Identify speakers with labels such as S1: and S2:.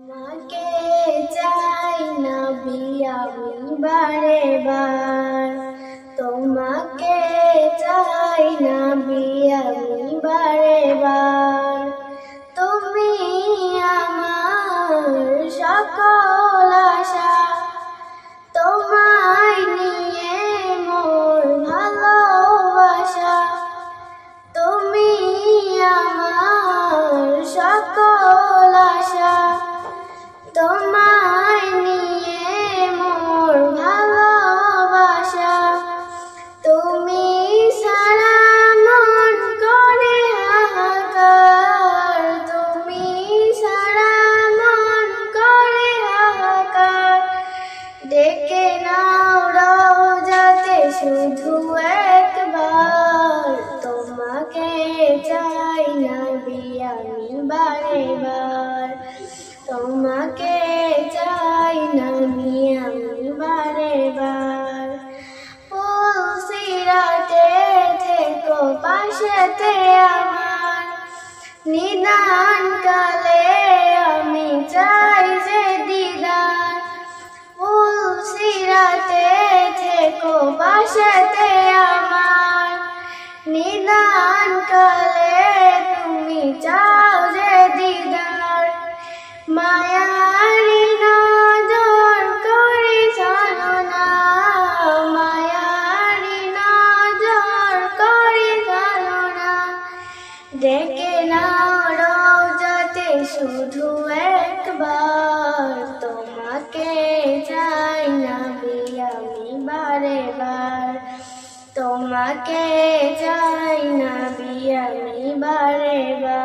S1: তোমাকে চাই না আমি বারে বার, তোমাকে চাই না আমি বারে বার। তুমি আমার সকল আশা, তোমায় নিয়ে মোর ভালোবাসা। তুমি আমার সকল আশা, তোমায় নিয়ে মোর ভালোবাসা। তুমি সারা মন করে হাহাকার, তুমি সারা মন করে হাহাকার। ডেকে নাও রোজাতে শুধু একবার, তোমাকে চাই না আমি বারে বার। তোমাকে চাই না আমি বারে বার। ফুলসিরাতে থেকো পাশেতে আমার, নিদান কালে আমি চাই যে দিদার। ফুলসিরাতে থেকো পাশেতে আমার, নিদান কালে তুমি চাও যে দিদার। মায়ারি নজর করে জানো না, মায়ারি নজর করে জানো না। ডেকে নাও রোজাতে শুধু একবার, তোমাকে চাই না আমি বারে বার। তোমাকে চাই না আমি বারে বার।